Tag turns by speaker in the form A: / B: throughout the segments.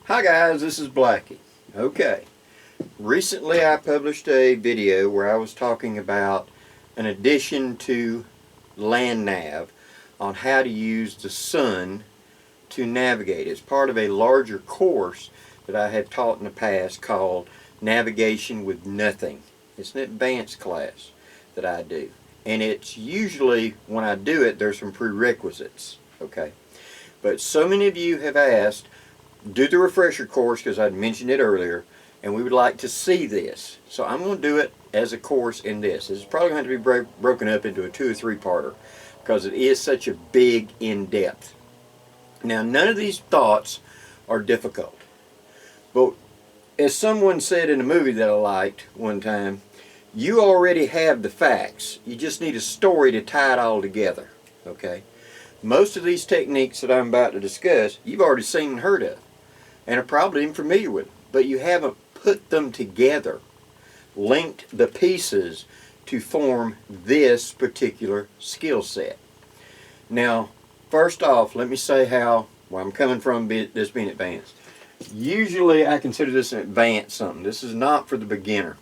A: Hi guys, this is Blackie. Okay, recently I published a video where I was talking about an addition to land nav on how to use the sun to navigate. It's part of a larger course that I have taught in the past called Navigation with Nothing. It's an advanced class that I do, and it's usually when I do it there's some prerequisites, okay? But so many of you have asked, do the refresher course because I'd mentioned it earlier, and we would like to see this. So I'm going to do it as a course in this. It's probably going to be broken up into a 2 or 3 parter because it is such a big in-depth. Now none of these thoughts are difficult, but as someone said in a movie that I liked one time, you already have the facts. You just need a story to tie it all together, okay? Most of these techniques that I'm about to discuss, you've already seen and heard of, and are probably even familiar with, but you haven't put them together, linked the pieces to form this particular skill set. Now, first off, let me say where I'm coming from this being advanced. Usually I consider this an advanced something. This is not for the beginner.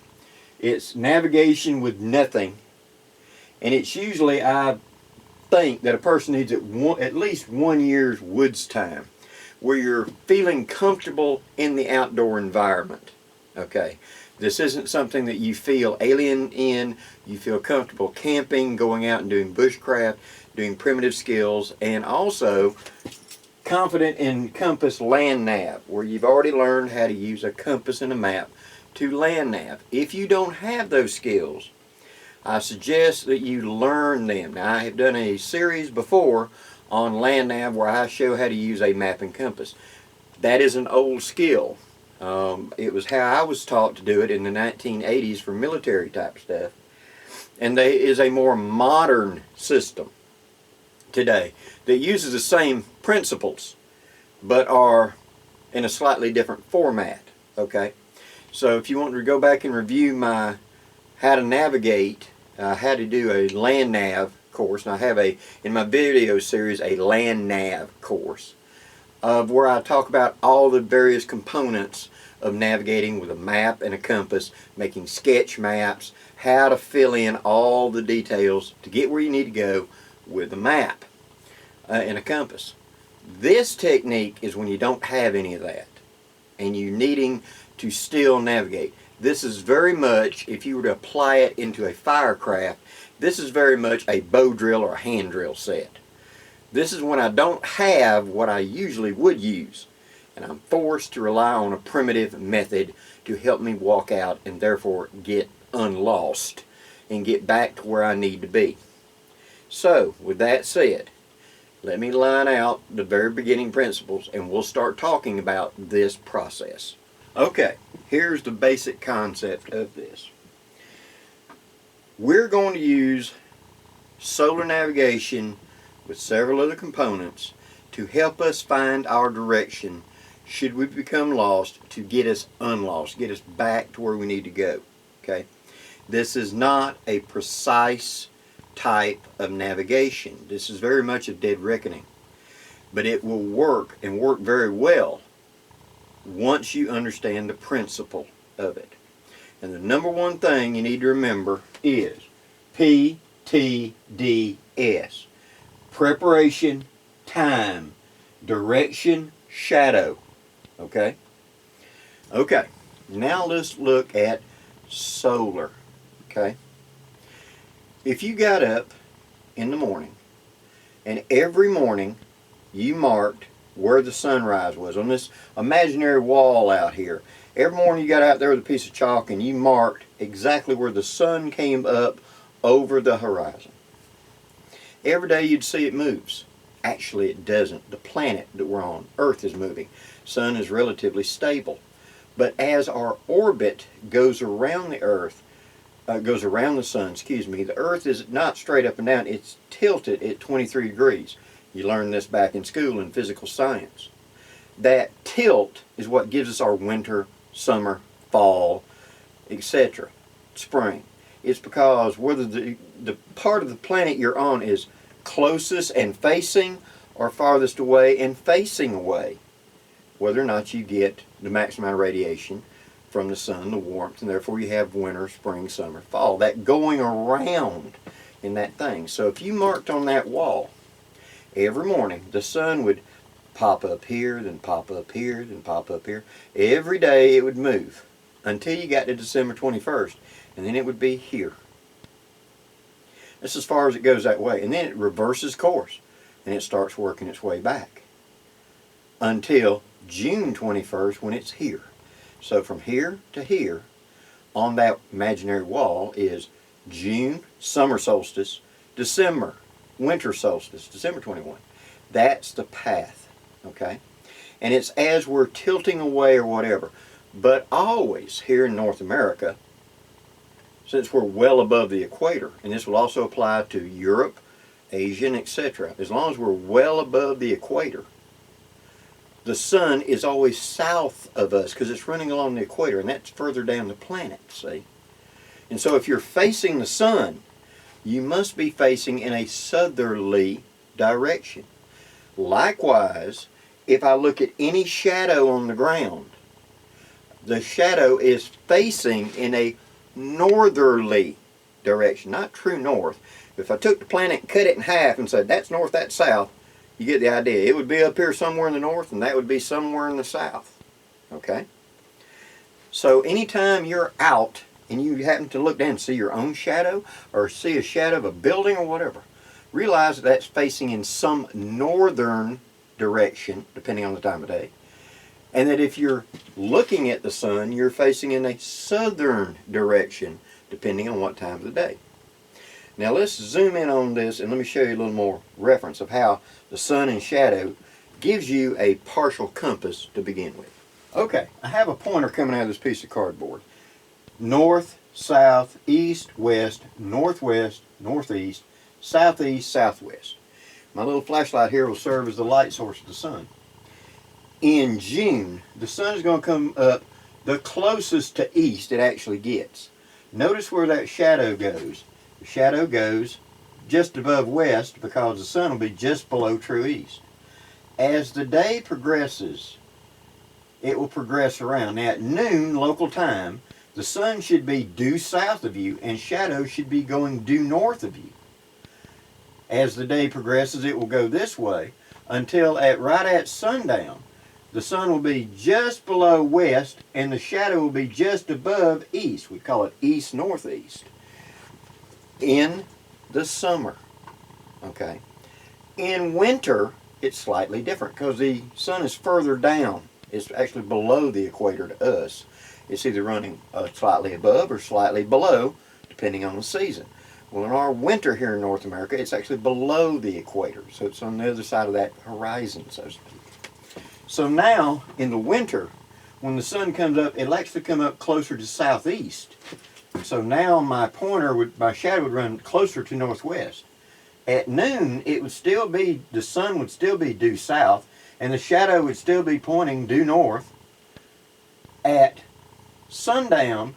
A: It's navigation with nothing, and it's usually, I think, that a person needs at least 1 year's woods time where you're feeling comfortable in the outdoor environment. Okay, this isn't something that you feel alien in. You feel comfortable camping, going out and doing bushcraft, doing primitive skills, and also confident in compass land nav, where you've already learned how to use a compass and a map to land nav. If you don't have those skills, I suggest that you learn them. Now, I have done a series before on land nav where I show how to use a map and compass. That is an old skill. It was how I was taught to do it in the 1980s for military type stuff, and there is a more modern system today that uses the same principles but are in a slightly different format. Okay, so if you want to go back and review my how to navigate, how to do a land nav course, and I have in my video series a land nav course of where I talk about all the various components of navigating with a map and a compass, making sketch maps, how to fill in all the details to get where you need to go with a map and a compass. This technique is when you don't have any of that and you're needing to still navigate. This is very much, if you were to apply it into a firecraft, this is very much a bow drill or a hand drill set. This is when I don't have what I usually would use, and I'm forced to rely on a primitive method to help me walk out and therefore get unlost and get back to where I need to be. So, with that said, let me line out the very beginning principles and we'll start talking about this process. Okay, here's the basic concept of this. We're going to use solar navigation with several other components to help us find our direction should we become lost, to get us unlost, get us back to where we need to go. Okay, this is not a precise type of navigation. This is very much a dead reckoning, but it will work and work very well once you understand the principle of it. And the number one thing you need to remember is PTDS. Preparation, time, direction, shadow. Okay? Okay, now let's look at solar. Okay? If you got up in the morning and every morning you marked where the sunrise was on this imaginary wall out here. Every morning you got out there with a piece of chalk and you marked exactly where the sun came up over the horizon. Every day you'd see it moves. Actually it doesn't. The planet that we're on, Earth, is moving. Sun is relatively stable. But as our orbit goes around the Earth, goes around the sun, the Earth is not straight up and down, it's tilted at 23 degrees. You learned this back in school in physical science. That tilt is what gives us our winter, summer, fall, etc., spring. It's because whether the part of the planet you're on is closest and facing or farthest away and facing away. whether or not you get the maximum amount of radiation from the sun, the warmth, and therefore you have winter, spring, summer, fall. That going around in that thing. So if you marked on that wall, every morning the sun would pop up here, then pop up here, then pop up here. Every day it would move until you got to December 21st, and then it would be here. That's as far as it goes that way. And then it reverses course, and it starts working its way back until June 21st when it's here. So from here to here on that imaginary wall is June, summer solstice, December, winter solstice, December 21. That's the path, okay? And it's as we're tilting away or whatever. But always here in North America, since we're well above the equator, and this will also apply to Europe, Asia, etc. As long as we're well above the equator, the sun is always south of us because it's running along the equator, and that's further down the planet, see? And so if you're facing the sun, you must be facing in a southerly direction. Likewise, if I look at any shadow on the ground, the shadow is facing in a northerly direction, not true north. If I took the planet and cut it in half and said that's north, that's south, you get the idea. It would be up here somewhere in the north, and that would be somewhere in the south. Okay? So anytime you're out and you happen to look down and see your own shadow or see a shadow of a building or whatever, realize that that's facing in some northern direction, depending on the time of day. And that if you're looking at the sun, you're facing in a southern direction, depending on what time of the day. Now let's zoom in on this and let me show you a little more reference of how the sun and shadow gives you a partial compass to begin with. Okay, I have a pointer coming out of this piece of cardboard. North, south, east, west, northwest, northeast, southeast, southwest. My little flashlight here will serve as the light source of the sun. In June, the sun is going to come up the closest to east it actually gets. Notice where that shadow goes. The shadow goes just above west because the sun will be just below true east. As the day progresses, it will progress around. Now at noon local time, the sun should be due south of you and shadow should be going due north of you. As the day progresses, it will go this way until right at sundown, the sun will be just below west and the shadow will be just above east. We call it east-northeast. In the summer, okay? In winter, it's slightly different because the sun is further down. It's actually below the equator to us. It's either running slightly above or slightly below, depending on the season. Well, in our winter here in North America, it's actually below the equator. So it's on the other side of that horizon, so to speak. So now, in the winter, when the sun comes up, it'll actually come up closer to southeast. So now my shadow would run closer to northwest. At noon, it would still be, the sun would still be due south, and the shadow would still be pointing due north. At sundown,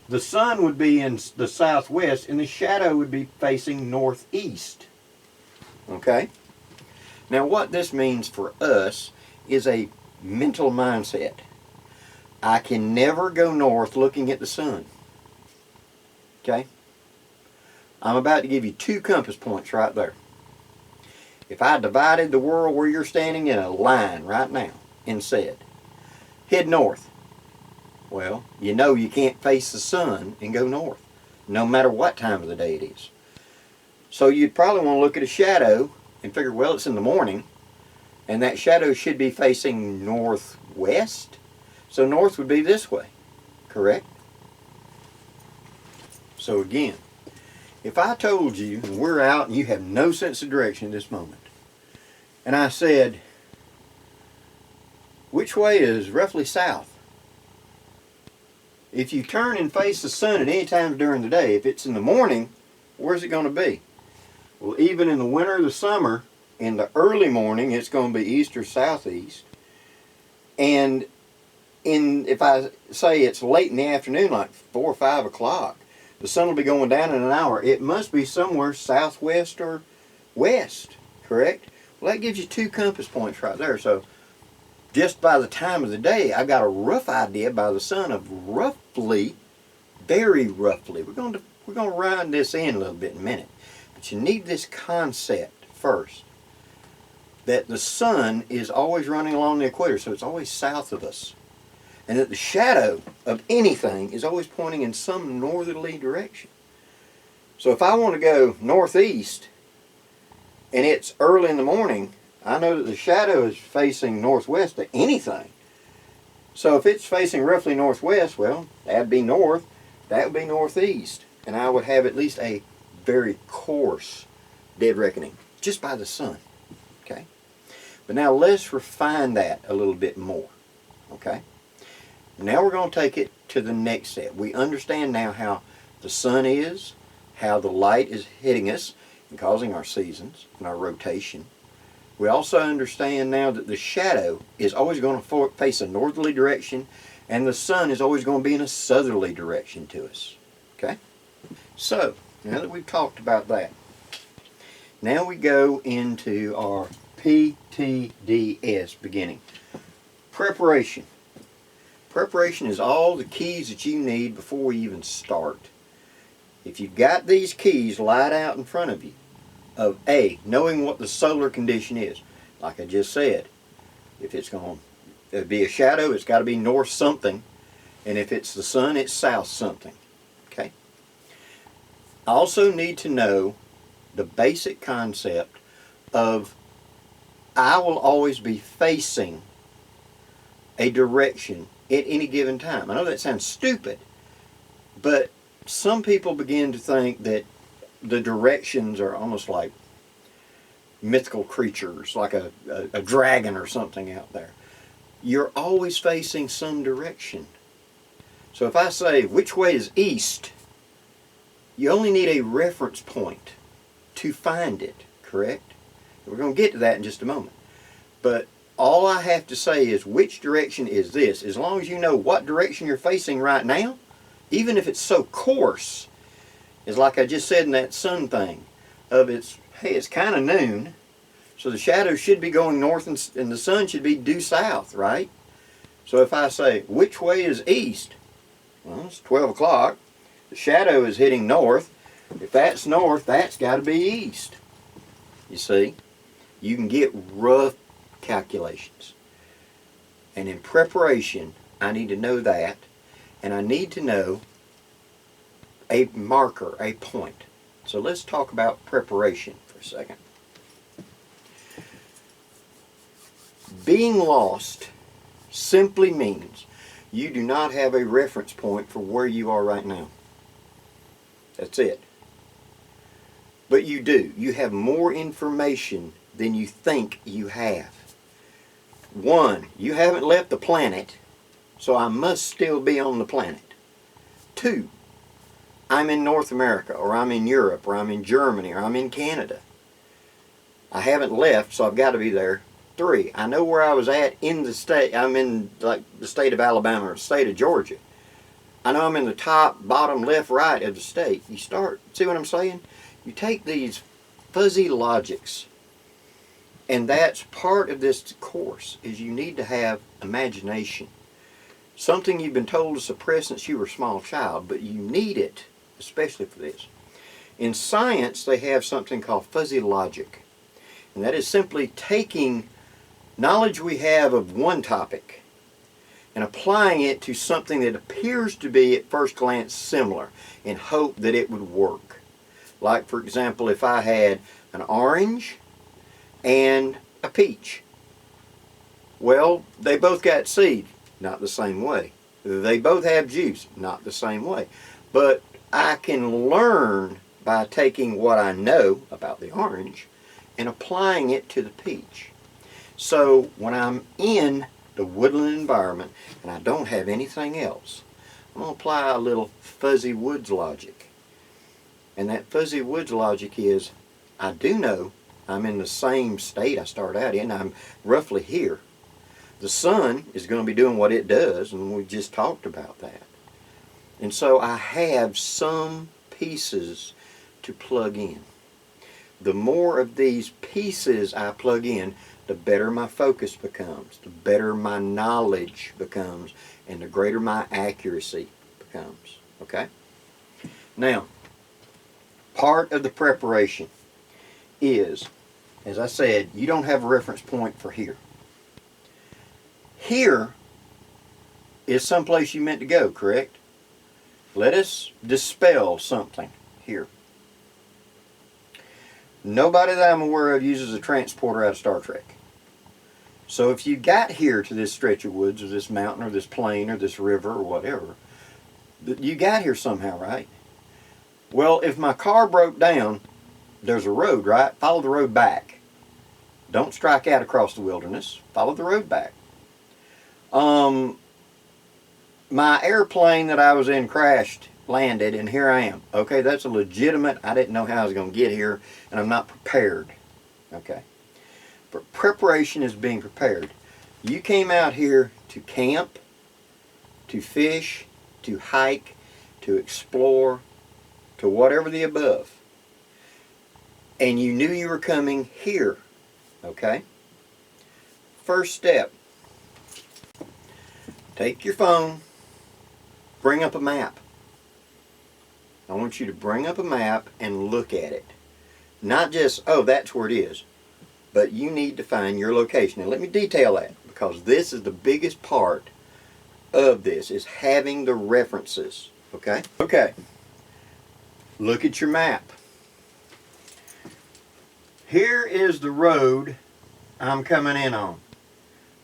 A: the sun would be in the southwest, and the shadow would be facing northeast. Okay? Now what this means for us is a mental mindset. I can never go north looking at the sun. Okay? I'm about to give you 2 compass points right there. If I divided the world where you're standing in a line right now and said, head north, well, you know you can't face the sun and go north, no matter what time of the day it is. So you'd probably want to look at a shadow and figure, well, it's in the morning, and that shadow should be facing northwest. So north would be this way, correct? So again, if I told you, and we're out and you have no sense of direction at this moment, and I said, which way is roughly south? If you turn and face the sun at any time during the day, if it's in the morning, where's it going to be? Well, even in the winter or the summer, in the early morning, it's going to be east or southeast. And if I say it's late in the afternoon, like 4 or 5 o'clock, the sun will be going down in an hour. It must be somewhere southwest or west, correct? Well, that gives you 2 compass points right there. So just by the time of the day, I got a rough idea by the sun of roughly, very roughly. We're going to round this in a little bit in a minute. But you need this concept first, that the sun is always running along the equator, so it's always south of us. And that the shadow of anything is always pointing in some northerly direction. So if I want to go northeast and it's early in the morning, I know that the shadow is facing northwest to anything. So if it's facing roughly northwest, well, that would be north, that would be northeast. And I would have at least a very coarse dead reckoning just by the sun. Okay? But now let's refine that a little bit more. Okay? Now we're going to take it to the next step. We understand now how the sun is, how the light is hitting us and causing our seasons and our rotation. We also understand now that the shadow is always going to face a northerly direction and the sun is always going to be in a southerly direction to us. Okay? So, now that we've talked about that, now we go into our PTDS beginning. Preparation. Preparation is all the keys that you need before we even start. If you've got these keys laid out in front of you, of A, knowing what the solar condition is, like I just said, if it's going to be a shadow, it's got to be north something, and if it's the sun, it's south something. Okay? I also need to know the basic concept of I will always be facing a direction at any given time. I know that sounds stupid, but some people begin to think that the directions are almost like mythical creatures, like a dragon or something out there. You're always facing some direction. So if I say, which way is east, you only need a reference point to find it, correct? We're going to get to that in just a moment. But all I have to say is, which direction is this? As long as you know what direction you're facing right now, even if it's so coarse, is like I just said in that sun thing, of hey, it's kind of noon, so the shadow should be going north and the sun should be due south, right? So if I say, which way is east? Well, it's 12 o'clock. The shadow is hitting north. If that's north, that's got to be east. You see? You can get rough calculations. And in preparation, I need to know that, and I need to know a marker, a point. So let's talk about preparation for a second. Being lost simply means you do not have a reference point for where you are right now. That's it. But you do. You have more information than you think you have. One, you haven't left the planet, so I must still be on the planet. Two, I'm in North America, or I'm in Europe, or I'm in Germany, or I'm in Canada. I haven't left, so I've got to be there. Three, I know where I was at in the state. I'm in like the state of Alabama or the state of Georgia. I know I'm in the top, bottom, left, right of the state. You start, see what I'm saying? You take these fuzzy logics, and that's part of this course, is you need to have imagination. Something you've been told to suppress since you were a small child, but you need it, especially for this. In science, they have something called fuzzy logic, and that is simply taking knowledge we have of one topic and applying it to something that appears to be at first glance similar in hope that it would work. Like, for example, if I had an orange and a peach. Well, they both got seed, not the same way. They both have juice, not the same way. But I can learn by taking what I know about the orange and applying it to the peach. So when I'm in the woodland environment and I don't have anything else, I'm going to apply a little fuzzy woods logic. And that fuzzy woods logic is, I do know I'm in the same state I start out in. I'm roughly here. The sun is going to be doing what it does, and we just talked about that. And so I have some pieces to plug in. The more of these pieces I plug in, the better my focus becomes, the better my knowledge becomes, and the greater my accuracy becomes. Okay? Now, part of the preparation is, as I said, you don't have a reference point for here. Here is someplace you meant to go, correct? Let us dispel something here. Nobody that I'm aware of uses a transporter out of Star Trek. So if you got here to this stretch of woods or this mountain or this plain or this river or whatever, you got here somehow, right? Well, if my car broke down, there's a road, right? Follow the road back. Don't strike out across the wilderness. Follow the road back. My airplane that I was in crashed, landed, and here I am. Okay, that's a legitimate, I didn't know how I was going to get here, and I'm not prepared. Okay. But preparation is being prepared. You came out here to camp, to fish, to hike, to explore, to whatever the above. And you knew you were coming here. Okay? First step. Take your phone, bring up a map. I want you to bring up a map and look at it. Not just, oh, that's where it is. But you need to find your location. And let me detail that, because this is the biggest part of this, is having the references. Okay? Okay. Look at your map. Here is the road I'm coming in on.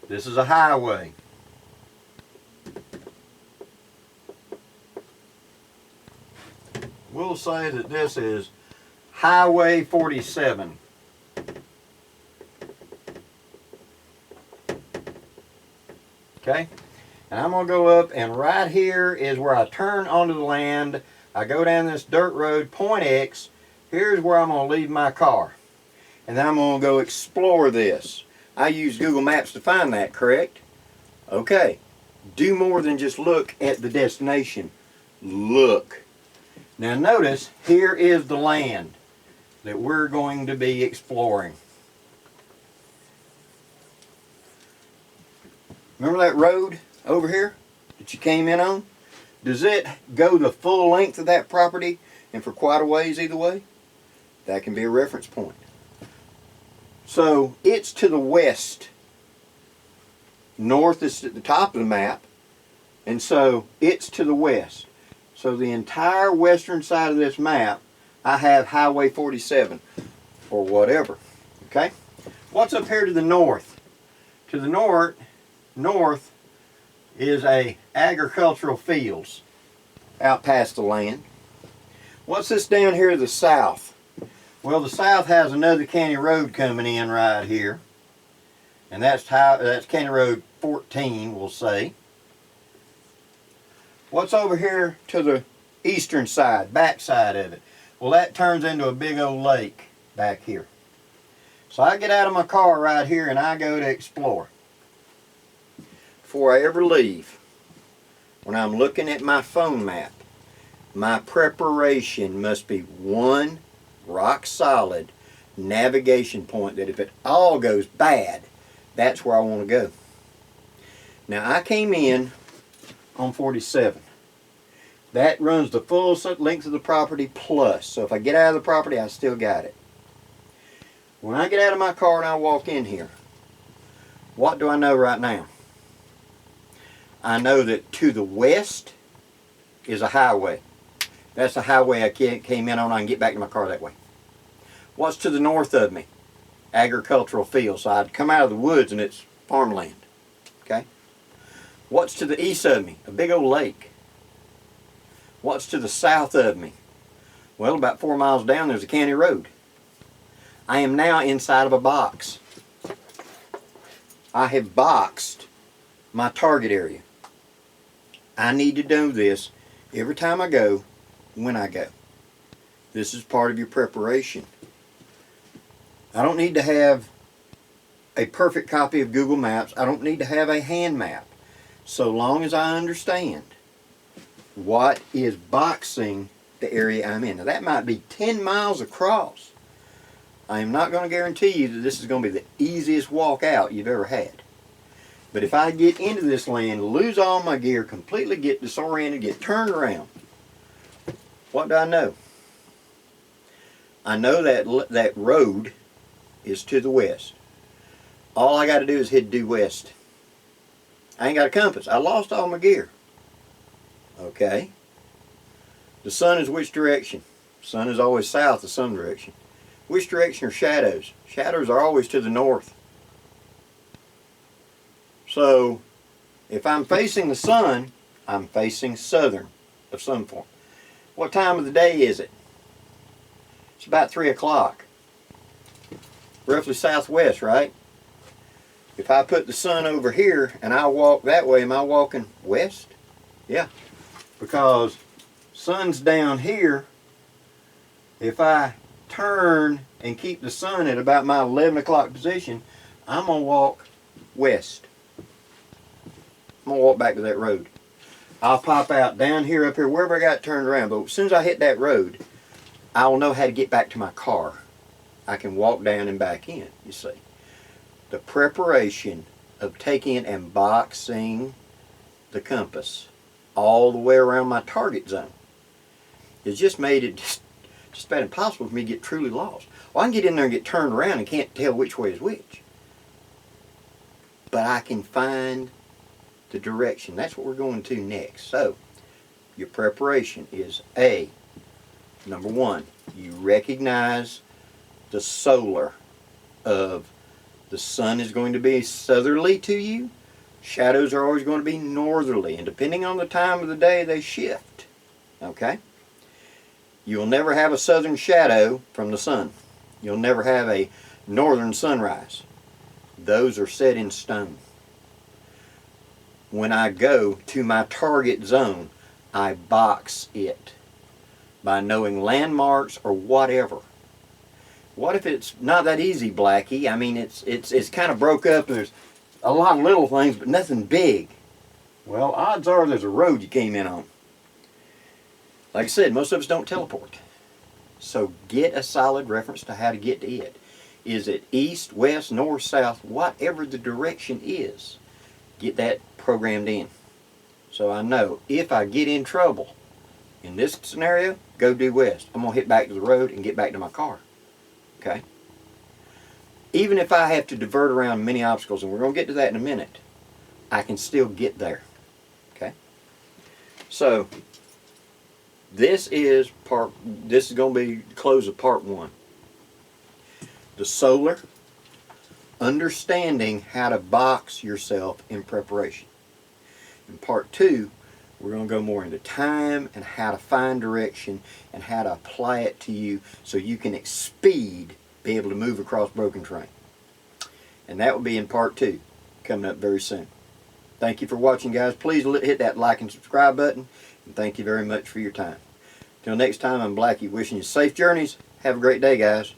A: This is a highway. We'll say that this is Highway 47. Okay? And I'm going to go up, and right here is where I turn onto the land. I go down this dirt road, point X. Here's where I'm going to leave my car. And then I'm going to go explore this. I use Google Maps to find that, correct? Okay. Do more than just look at the destination. Look. Now notice, here is the land that we're going to be exploring. Remember that road over here that you came in on? Does it go the full length of that property and for quite a ways either way? That can be a reference point. So it's to the west. North is at the top of the map, and so it's to the west. So the entire western side of this map, I have Highway 47 or whatever. Okay? What's up here to the north? To the north is a agricultural fields out past the land. What's this down here to the south? Well, the south has another county road coming in right here. And that's County Road 14, we'll say. What's over here to the eastern side, back side of it? Well, that turns into a big old lake back here. So I get out of my car right here and I go to explore. Before I ever leave, when I'm looking at my phone map, my preparation must be one rock solid navigation point that if it all goes bad, that's where I want to go. Now I came in on 47. That runs the full length of the property plus. So if I get out of the property, I still got it. When I get out of my car and I walk in here, what do I know right now? I know that to the west is a highway. That's the highway I came in on. I can get back to my car that way. What's to the north of me? Agricultural fields. So I'd come out of the woods and it's farmland. Okay? What's to the east of me? A big old lake. What's to the south of me? Well, about 4 miles down there's a county road. I am now inside of a box. I have boxed my target area. I need to know this every time I go, when I go. This is part of your preparation. I don't need to have a perfect copy of Google Maps. I don't need to have a hand map. So long as I understand what is boxing the area I'm in. Now that might be 10 miles across. I am not going to guarantee you that this is going to be the easiest walk out you've ever had. But if I get into this land, lose all my gear, completely get disoriented, get turned around, what do I know? I know that that road is to the west. All I got to do is head due west. I ain't got a compass. I lost all my gear. Okay. The sun is which direction? Sun is always south, the sun direction. Which direction are shadows? Shadows are always to the north. So, if I'm facing the sun, I'm facing southern of some form. What time of the day is it? It's about 3 o'clock. Roughly southwest, right? If I put the sun over here and I walk that way, am I walking west? Yeah. Because sun's down here. If I turn and keep the sun at about my 11 o'clock position, I'm going to walk west. I'm going to walk back to that road. I'll pop out down here, up here, wherever I got turned around. But as soon as I hit that road, I will know how to get back to my car. I can walk down and back in, you see. The preparation of taking and boxing the compass all the way around my target zone has just made it just about impossible for me to get truly lost. Well, I can get in there and get turned around and can't tell which way is which. But I can find the direction. That's what we're going to next. So, your preparation is A, number one, you recognize the solar of the sun is going to be southerly to you. Shadows are always going to be northerly, and depending on the time of the day, they shift. Okay? You'll never have a southern shadow from the sun. You'll never have a northern sunrise. Those are set in stone. When I go to my target zone, I box it by knowing landmarks or whatever. What if it's not that easy, Blackie? I mean, it's kind of broke up. There's a lot of little things, but nothing big. Well, odds are there's a road you came in on. Like I said, most of us don't teleport. So get a solid reference to how to get to it. Is it east, west, north, south, whatever the direction is, get that programmed in. So I know if I get in trouble, in this scenario, go due west. I'm going to hit back to the road and get back to my car. Okay? Even if I have to divert around many obstacles, and we're going to get to that in a minute, I can still get there. Okay? So, this is going to be the close of part one. The solar, understanding how to box yourself in preparation. In part two, we're going to go more into time and how to find direction and how to apply it to you so you can be able to move across broken terrain. And that will be in part two, coming up very soon. Thank you for watching, guys. Please hit that like and subscribe button, and thank you very much for your time. Till next time, I'm Blackie, wishing you safe journeys. Have a great day, guys.